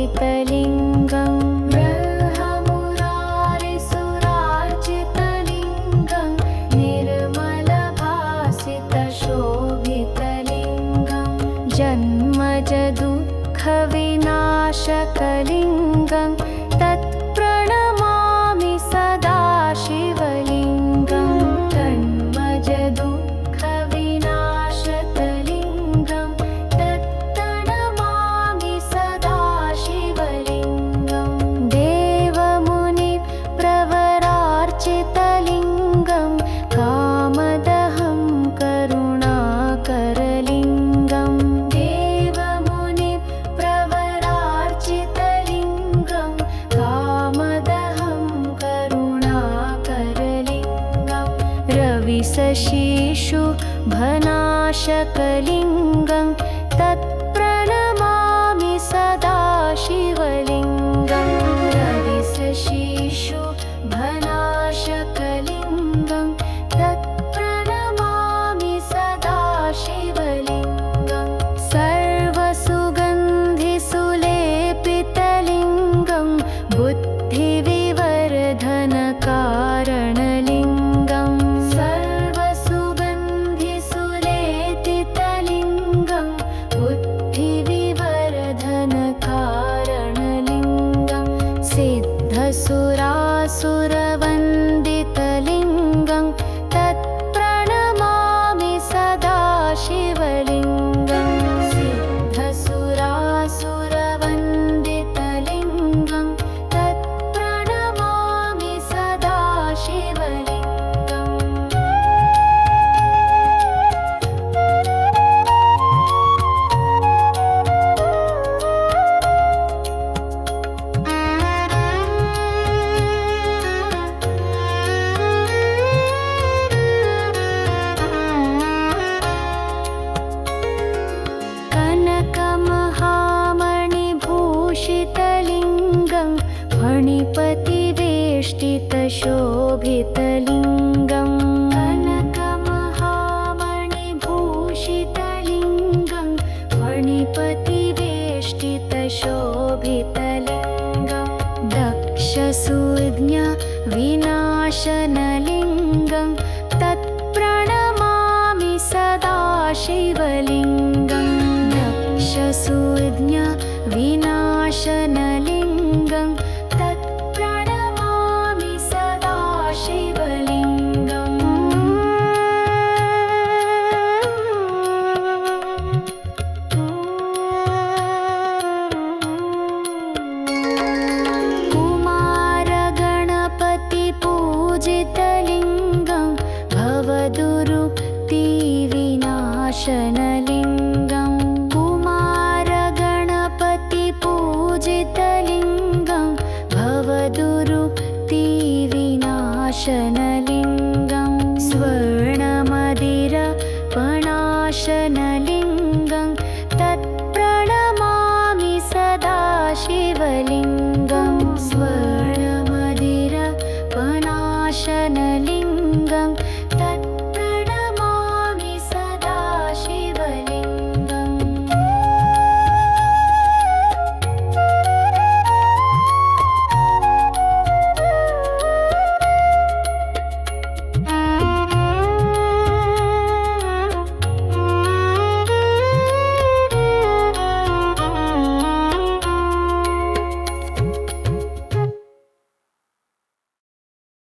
शोभितलिङ्गं ब्रह्ममुरारिसुरार्चितलिङ्गं निर्मलभासितशोभितलिङ्गं जन्मज दुःखविनाशकलिङ्गं तत्प्रणमामि सदा शिवलिङ्गं जन्मज दुःखविनाशकलिङ्गं तत्प्रणमामि सदा शिवलिङ्गं देवमुनिप्रवरार्चितलिङ्गं कामदहं करुणाकरलिङ्गं देवमुनिप्रवरार्चितलिङ्गं कामदहं करुणाकरलिङ्गं रविशशिशुभनाशकलिङ्गं तत्प्रणमामि सदा शिवलिङ्गं रविशशिशुभनाशकलिङ्गं तत्प्रणमामि सदा शिवलिङ्गं सर्वसुगन्धिसुलेपितलिङ्गं बुद्धिविवर्धनकारणलिङ्गं सर्वसुगन्धिसुलेपितलिङ्गं बुद्धिविवर्धनकारणलिङ्गं सिद्धसुरासुरवन्दितलिङ्गं तत्प्रणमामि सदा शिवलिङ्गं सिद्धसुरासुरवन्दितलिङ्गं तत्प्रणमामि सदा शिवलिङ्गम् कनकमहामणिभूषितलिङ्गं फणिपतिवेष्टितशोभितलिङ्गं कनकमहामणिभूषितलिङ्गं फणिपतिवेष्टितशोभितलिङ्गं दक्षसूज्ञविनाशनलिङ्गं तत्प्रणमामि सदा शिवलिङ्गं दक्षसूज्ञविनाशनलिङ्गं